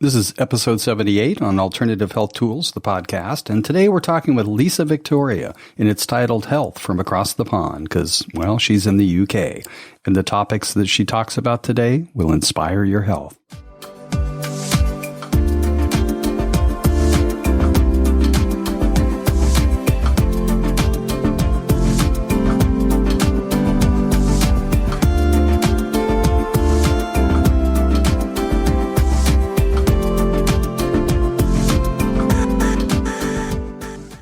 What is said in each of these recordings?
This is episode 78 on Alternative Health Tools, the podcast. And today we're talking with Lisa Victoria, and it's titled Health from Across the Pond because, well, she's in the UK. And the topics that she talks about today will inspire your health.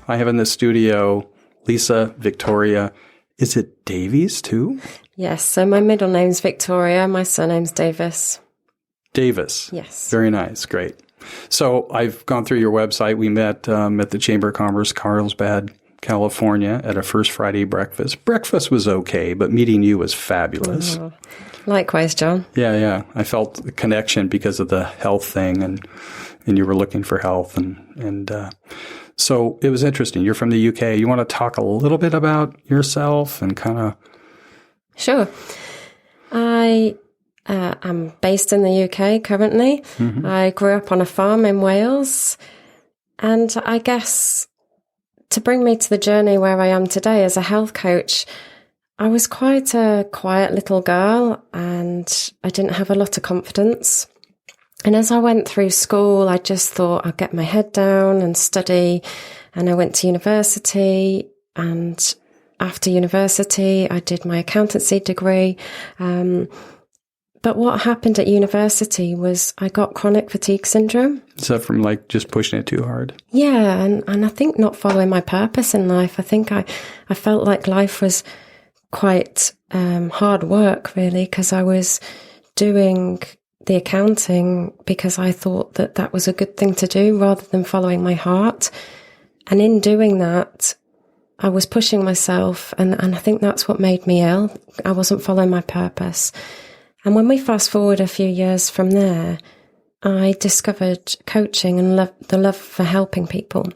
I have in the studio Lisa Victoria. Is it Davies too? Yes. So my middle name's Victoria. My surname's Davis. Davis. Yes. Very nice. Great. So I've gone through your website. We met at the Chamber of Commerce, Carlsbad, California, at a First Friday breakfast. Breakfast was okay, but meeting you was fabulous. Oh, likewise, John. Yeah. I felt the connection because of the health thing, and you were looking for health, and so it was interesting. You're from the UK. You want to talk a little bit about yourself and kind of... Sure. I am based in the UK currently. Mm-hmm. I grew up on a farm in Wales. And I guess to bring me to the journey where I am today as a health coach, I was quite a quiet little girl and I didn't have a lot of confidence. And as I went through school, I just thought I'd get my head down and study. And I went to university. And after university, I did my accountancy degree. But what happened at university was I got chronic fatigue syndrome. Is that from like just pushing it too hard? Yeah. And I think not following my purpose in life. I think I felt like life was quite hard work, really, because I was doing the accounting because I thought that was a good thing to do rather than following my heart. And in doing that, I was pushing myself and I think that's what made me ill. I wasn't following my purpose. And when we fast forward a few years from there, I discovered coaching and the love for helping people.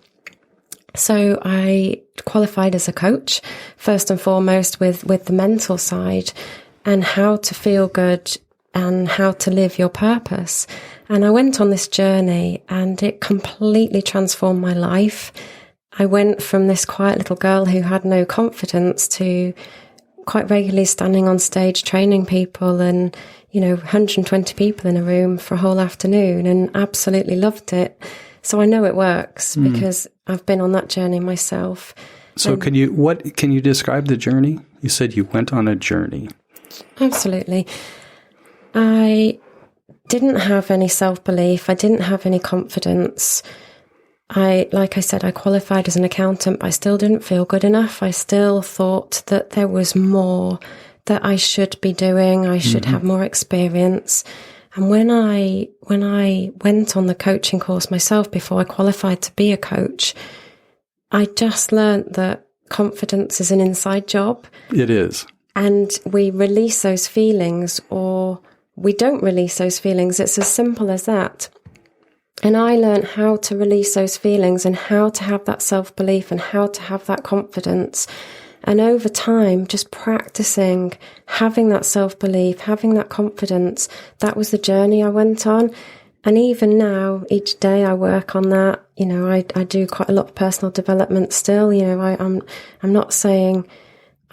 So I qualified as a coach, first and foremost with the mental side and how to feel good and how to live your purpose. And I went on this journey and it completely transformed my life. I went from this quiet little girl who had no confidence to quite regularly standing on stage training people and, 120 people in a room for a whole afternoon and absolutely loved it. So I know it works because I've been on that journey myself. So can you describe the journey? You said you went on a journey. Absolutely. I didn't have any self-belief. I didn't have any confidence. Like I said, I qualified as an accountant, but I still didn't feel good enough. I still thought that there was more that I should be doing. I should have more experience. And when I went on the coaching course myself before I qualified to be a coach, I just learned that confidence is an inside job. It is. And we release those feelings or we don't release those feelings. It's as simple as that. And I learned how to release those feelings and how to have that self-belief and how to have that confidence. And over time, just practicing having that self-belief, having that confidence, that was the journey I went on. And even now, each day I work on that. I do quite a lot of personal development still. I'm not saying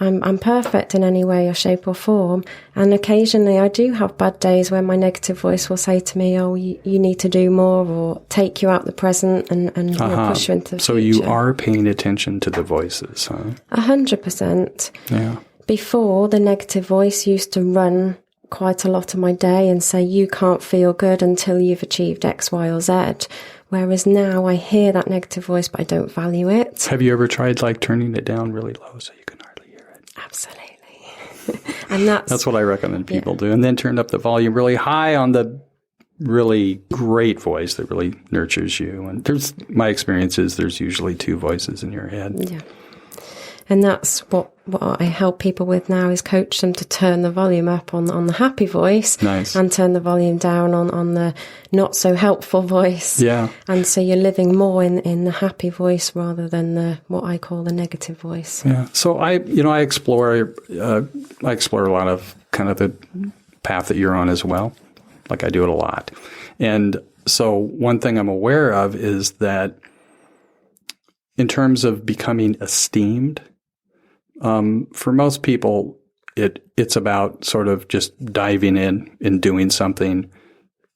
I'm perfect in any way or shape or form. And occasionally I do have bad days where my negative voice will say to me, oh, you need to do more or take you out the present and push you into the future. So you are paying attention to the voices, huh? 100%. Yeah. Before, the negative voice used to run quite a lot of my day and say, you can't feel good until you've achieved X, Y, or Z. Whereas now I hear that negative voice, but I don't value it. Have you ever tried turning it down really low so you can hardly hear it? Absolutely. And that's what I recommend people do. And then turn up the volume really high on the really great voice that really nurtures you. And my experience is there's usually two voices in your head. Yeah. And that's what I help people with now is coach them to turn the volume up on the happy voice. Nice. And turn the volume down on the not so helpful voice. Yeah. And so you're living more in the happy voice rather than what I call the negative voice. Yeah. So I explore a lot of kind of the path that you're on as well. Like I do it a lot. And so one thing I'm aware of is that in terms of becoming esteemed, for most people, it's about sort of just diving in and doing something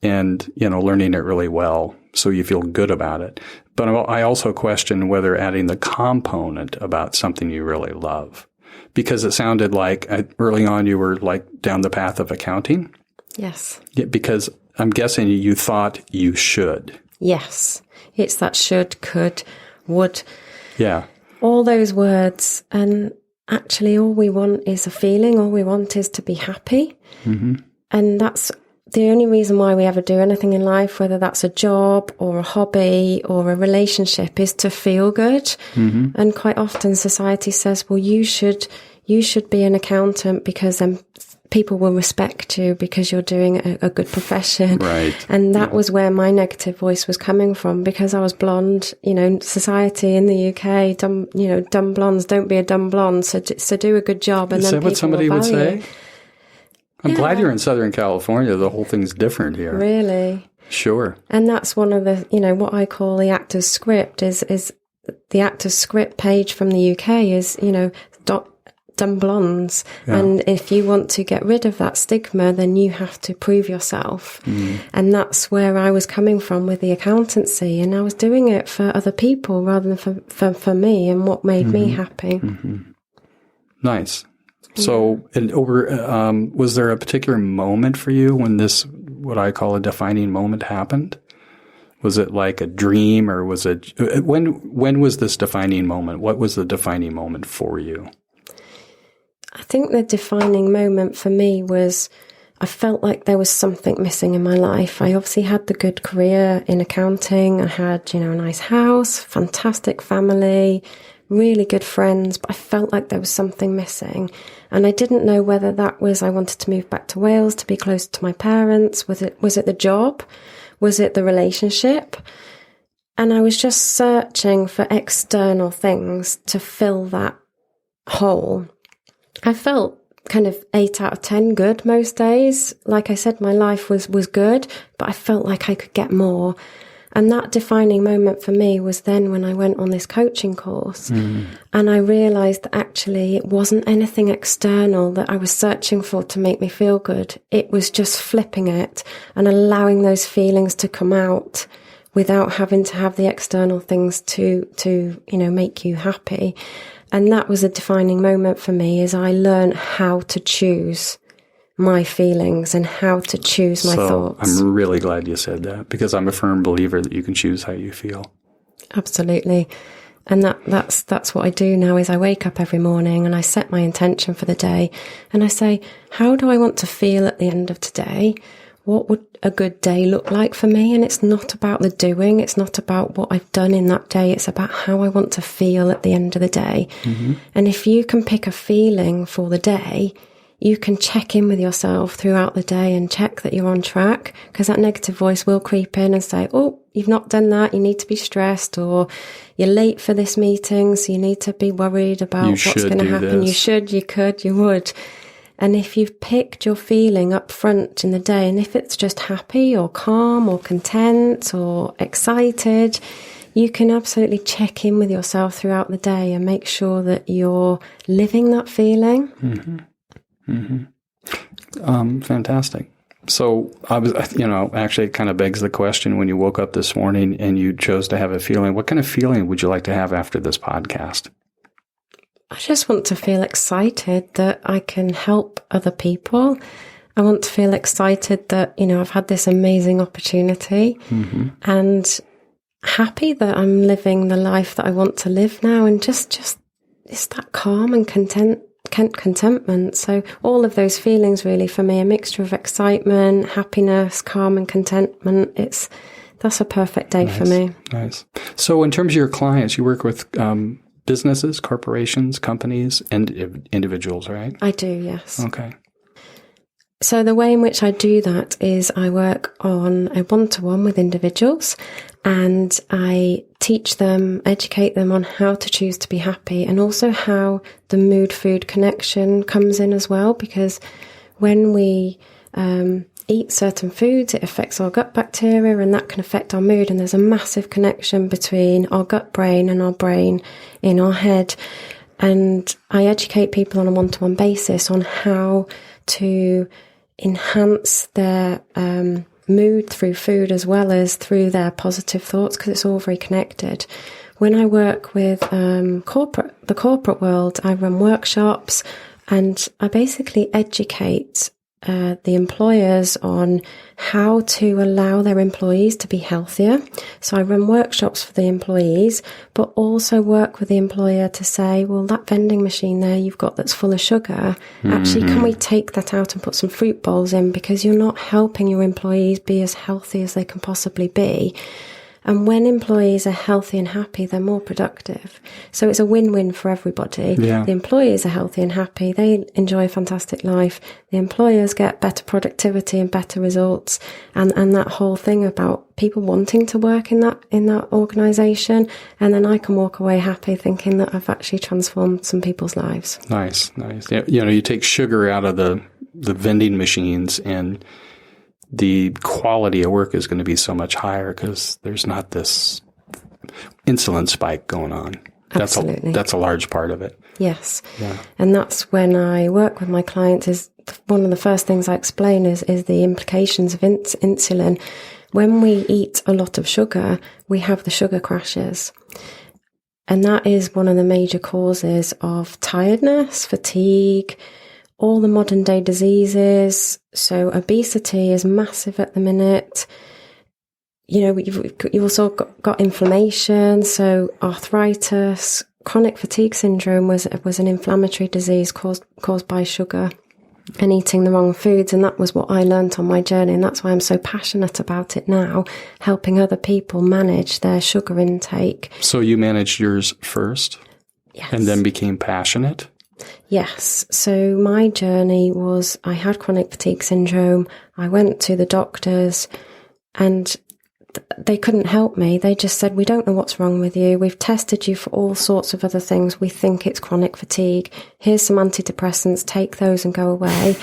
and, learning it really well so you feel good about it. But I also question whether adding the component about something you really love, because it sounded like early on you were like down the path of accounting. Yes. Yeah, because I'm guessing you thought you should. Yes. It's that should, could, would. Yeah. All those words. And actually all we want is a feeling. All we want is to be happy. Mm-hmm. And that's the only reason why we ever do anything in life, whether that's a job or a hobby or a relationship, is to feel good. Mm-hmm. And quite often society says, well, you should be an accountant because then people will respect you because you're doing a good profession. Right. And that was where my negative voice was coming from, because I was blonde. Society in the UK, dumb blondes, don't be a dumb blonde. So do a good job. And Is then that what somebody would say? I'm glad you're in Southern California. The whole thing's different here. Really? Sure. And that's one of the, what I call the actor's script is the actor's script page from the UK is, dumb blondes. Yeah. And if you want to get rid of that stigma, then you have to prove yourself. Mm. And that's where I was coming from with the accountancy. And I was doing it for other people rather than for me and what made me happy. Mm-hmm. Nice. So, was there a particular moment for you when this, what I call a defining moment, happened? Was it like a dream, or was it, when was this defining moment? What was the defining moment for you? I think the defining moment for me was I felt like there was something missing in my life. I obviously had the good career in accounting. I had, a nice house, fantastic family, really good friends, but I felt like there was something missing. And I didn't know whether that was I wanted to move back to Wales to be closer to my parents. Was it the job? Was it the relationship? And I was just searching for external things to fill that hole. I felt kind of 8 out of 10 good most days. Like I said, my life was good, but I felt like I could get more. And that defining moment for me was then when I went on this coaching course. Mm. And I realized that actually it wasn't anything external that I was searching for to make me feel good. It was just flipping it and allowing those feelings to come out without having to have the external things to make you happy. And that was a defining moment for me, is I learned how to choose my feelings and how to choose my thoughts. I'm really glad you said that, because I'm a firm believer that you can choose how you feel. Absolutely. And that's what I do now, is I wake up every morning and I set my intention for the day and I say, how do I want to feel at the end of today? What would a good day look like for me? And it's not about the doing. It's not about what I've done in that day. It's about how I want to feel at the end of the day. Mm-hmm. And if you can pick a feeling for the day, you can check in with yourself throughout the day and check that you're on track, because that negative voice will creep in and say, oh, you've not done that. You need to be stressed, or you're late for this meeting, so you need to be worried about what's going to happen. You should, you could, you would. And if you've picked your feeling up front in the day, and if it's just happy or calm or content or excited, you can absolutely check in with yourself throughout the day and make sure that you're living that feeling. Mm-hmm. Mm-hmm. Fantastic. So I was, actually it kind of begs the question, when you woke up this morning and you chose to have a feeling, what kind of feeling would you like to have after this podcast? I just want to feel excited that I can help other people. I want to feel excited that, I've had this amazing opportunity, mm-hmm. and happy that I'm living the life that I want to live now, and just it's that calm and contentment. So all of those feelings really for me, a mixture of excitement, happiness, calm and contentment. That's a perfect day for me. Nice. So in terms of your clients, you work with businesses, corporations, companies, and individuals, right? I do, yes. Okay. So the way in which I do that is I work on a one-to-one with individuals, and I teach them, educate them on how to choose to be happy, and also how the mood-food connection comes in as well, because when we eat certain foods, it affects our gut bacteria, and that can affect our mood. And there's a massive connection between our gut brain and our brain in our head. And I educate people on a one-to-one basis on how to enhance their mood through food as well as through their positive thoughts, because it's all very connected. When I work with the corporate world, I run workshops and I basically educate the employers on how to allow their employees to be healthier. So I run workshops for the employees, but also work with the employer to say, well, that vending machine there you've got that's full of sugar, actually, can we take that out and put some fruit bowls in, because you're not helping your employees be as healthy as they can possibly be. And when employees are healthy and happy, they're more productive. So it's a win-win for everybody. Yeah. The employees are healthy and happy. They enjoy a fantastic life. The employers get better productivity and better results. And that whole thing about people wanting to work in that organisation. And then I can walk away happy thinking that I've actually transformed some people's lives. Nice. Yeah, you take sugar out of the vending machines and the quality of work is going to be so much higher because there's not this insulin spike going on. Absolutely. That's a large part of it. Yes. Yeah. And that's when I work with my clients, is one of the first things I explain is the implications of insulin. When we eat a lot of sugar, we have the sugar crashes. And that is one of the major causes of tiredness, fatigue, all the modern day diseases. So obesity is massive at the minute. You've also got inflammation. So arthritis, chronic fatigue syndrome was an inflammatory disease caused by sugar and eating the wrong foods. And that was what I learned on my journey. And that's why I'm so passionate about it now, helping other people manage their sugar intake. So you managed yours first? Yes. And then became passionate? Yes. So my journey was, I had chronic fatigue syndrome. I went to the doctors and they couldn't help me. They just said, we don't know what's wrong with you. We've tested you for all sorts of other things. We think it's chronic fatigue. Here's some antidepressants. Take those and go away.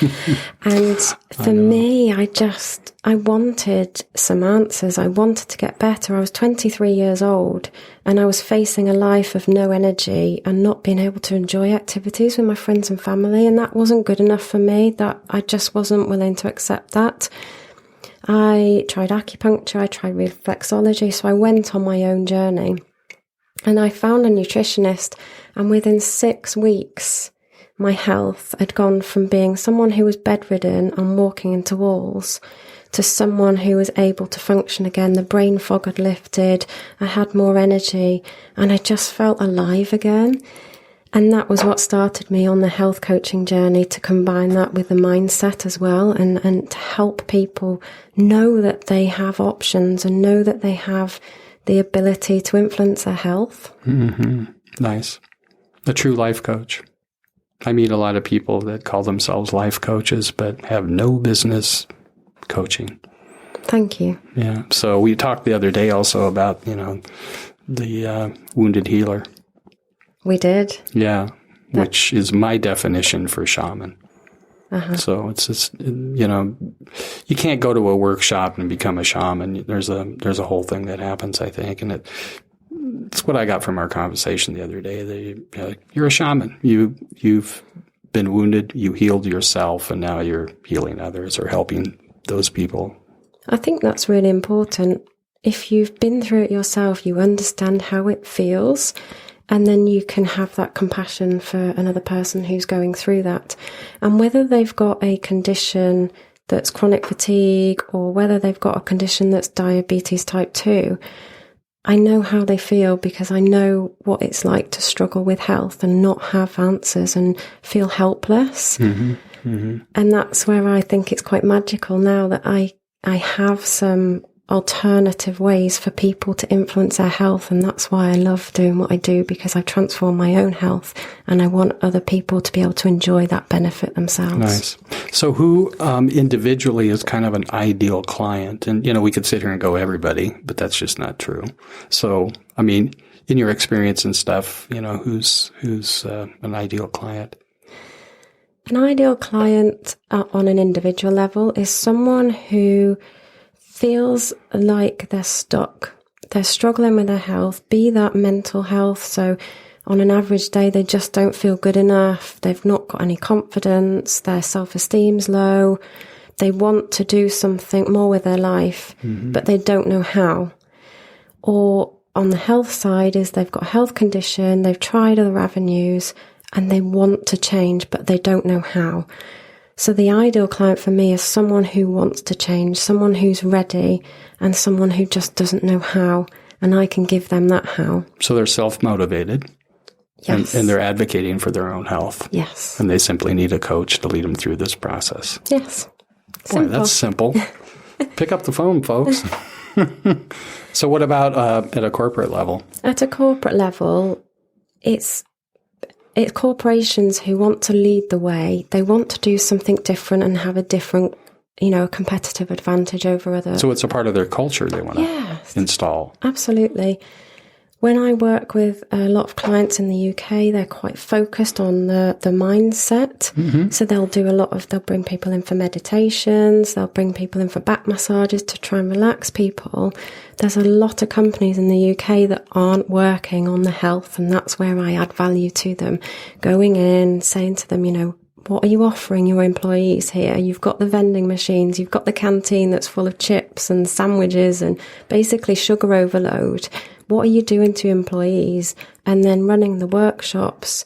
And for me, I wanted some answers. I wanted to get better. I was 23 years old and I was facing a life of no energy and not being able to enjoy activities with my friends and family. And that wasn't good enough for me. That I just wasn't willing to accept that. I tried acupuncture, I tried reflexology, so I went on my own journey. And I found a nutritionist, and within 6 weeks, my health had gone from being someone who was bedridden and walking into walls to someone who was able to function again. The brain fog had lifted, I had more energy, and I just felt alive again. And that was what started me on the health coaching journey, to combine that with the mindset as well, and to help people know that they have options and know that they have the ability to influence their health. Mm-hmm. Nice. A true life coach. I meet a lot of people that call themselves life coaches, but have no business coaching. Thank you. Yeah. So we talked the other day also about, the wounded healer. We did. Yeah, which is my definition for shaman. Uh-huh. So it's just, you can't go to a workshop and become a shaman. There's a whole thing that happens, I think, and it's what I got from our conversation the other day. You're a shaman. You've been wounded. You healed yourself, and now you're healing others or helping those people. I think that's really important. If you've been through it yourself, you understand how it feels. And then you can have that compassion for another person who's going through that. And whether they've got a condition that's chronic fatigue or whether they've got a condition that's diabetes type 2, I know how they feel because I know what it's like to struggle with health and not have answers and feel helpless. Mm-hmm. Mm-hmm. And that's where I think it's quite magical now that I have some alternative ways for people to influence their health. And that's why I love doing what I do, because I transform my own health and I want other people to be able to enjoy that benefit themselves. Nice. So who individually is kind of an ideal client? And, we could sit here and go everybody, but that's just not true. So, in your experience and stuff, who's an ideal client? An ideal client on an individual level is someone who feels like they're stuck. They're struggling with their health, be that mental health. So on an average day, they just don't feel good enough. They've not got any confidence. Their self-esteem's low. They want to do something more with their life, but they don't know how. Or on the health side is they've got a health condition, they've tried other avenues, and they want to change, but they don't know how. So the ideal client for me is someone who wants to change, someone who's ready, and someone who just doesn't know how, and I can give them that how. So they're self-motivated. Yes. And they're advocating for their own health. Yes. And they simply need a coach to lead them through this process. Yes. Boy, that's simple. Pick up the phone, folks. So what about at a corporate level? At a corporate level, it's corporations who want to lead the way. They want to do something different and have a different, competitive advantage over others. So it's a part of their culture they want to install. Absolutely. When I work with a lot of clients in the UK, they're quite focused on the mindset. So they'll bring people in for meditations, they'll bring people in for back massages to try and relax people. There's a lot of companies in the UK that aren't working on the health, and that's where I add value to them. Going in, saying to them, what are you offering your employees here? You've got the vending machines, you've got the canteen that's full of chips and sandwiches and basically sugar overload. What are you doing to employees? And then running the workshops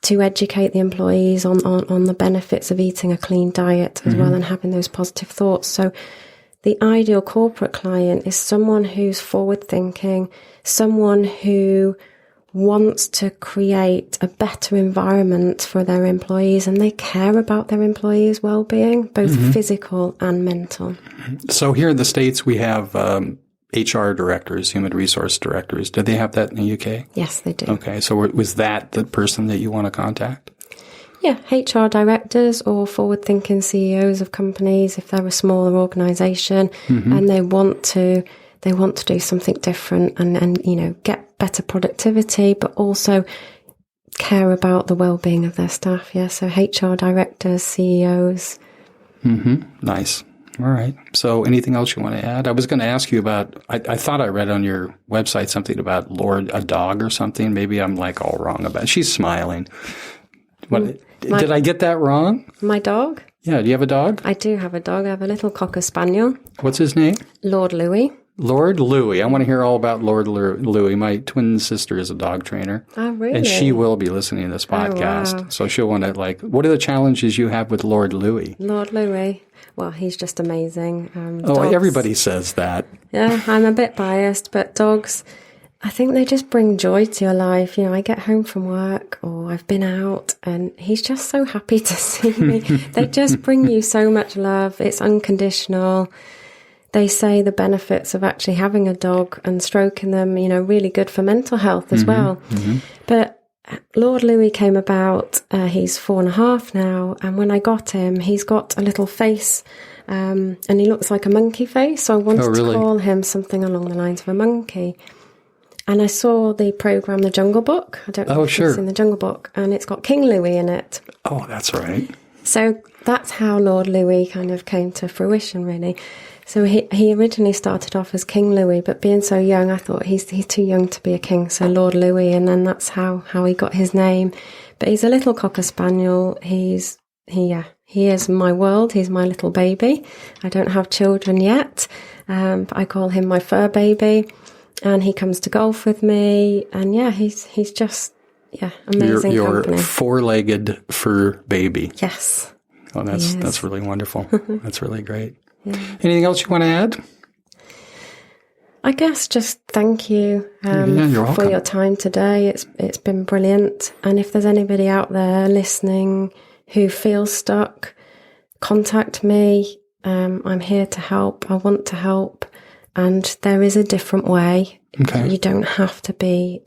to educate the employees on the benefits of eating a clean diet as well, and having those positive thoughts. So the ideal corporate client is someone who's forward thinking, someone who wants to create a better environment for their employees, and they care about their employees' well-being, both physical and mental. So here in the States, we have HR directors, human resource directors. Do they have that in the UK? Yes, they do. Okay. So was that the person that you want to contact? Yeah, HR directors or forward-thinking CEOs of companies, if they're a smaller organisation and they want to do something different and get better productivity, but also care about the well-being of their staff. Yeah, so HR directors, CEOs. Nice. All right. So anything else you want to add? I was going to ask you about, I thought I read on your website something about a dog or something. Maybe I'm all wrong about it. She's smiling. Did I get that wrong? My dog? Yeah. Do you have a dog? I do have a dog. I have a little Cocker Spaniel. What's his name? Lord Louis. Lord Louis. I want to hear all about Lord Louis. My twin sister is a dog trainer. Oh, really? And she will be listening to this podcast. Oh, wow. So she'll want to what are the challenges you have with Lord Louis? Lord Louis. Well, he's just amazing. Everybody says that. Yeah, I'm a bit biased, but dogs, I think they just bring joy to your life. I get home from work or I've been out and he's just so happy to see me. They just bring you so much love. It's unconditional. They say the benefits of actually having a dog and stroking them, really good for mental health as well. But Lord Louis came about, he's 4.5 now, and when I got him, he's got a little face, and he looks like a monkey face, so I wanted to call him something along the lines of a monkey. And I saw the program, The Jungle Book. I don't know if you've seen The Jungle Book, and it's got King Louis in it. Oh, that's right. So that's how Lord Louis kind of came to fruition, really. So he originally started off as King Louis, but being so young, I thought he's too young to be a king, so Lord Louis, and then that's how he got his name. But he's a little Cocker Spaniel. He is my world. He's my little baby. I don't have children yet, but I call him my fur baby, and he comes to golf with me, and he's just amazing. Your company. Four-legged fur baby. Yes. Oh, that's really wonderful. That's really great. Yeah. Anything else you want to add? I guess just thank you for your time today. It's been brilliant. And if there's anybody out there listening who feels stuck, contact me. I'm here to help. I want to help. And there is a different way. Okay. You don't have to be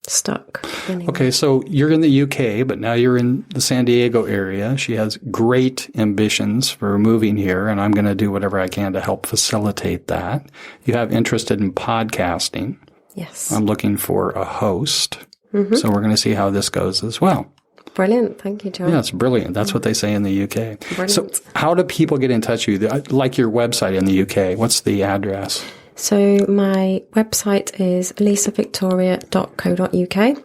stuck anyway. Okay, so you're in the UK, but now you're in the San Diego area. She has great ambitions for moving here, and I'm going to do whatever I can to help facilitate that. You have interest in podcasting. Yes. I'm looking for a host, so we're going to see how this goes as well. Brilliant. Thank you, John. Yeah, it's brilliant. That's what they say in the UK. Brilliant. So how do people get in touch with you? Like your website in the UK, what's the address? So my website is lisavictoria.co.uk.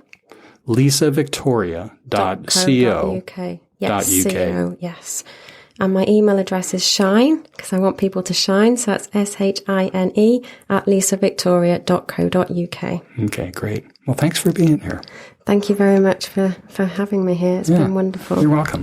lisavictoria.co.uk. Yes, CO, yes. And my email address is shine, because I want people to shine. So that's SHINE at lisavictoria.co.uk. Okay, great. Well, thanks for being here. Thank you very much for having me here. It's been wonderful. You're welcome.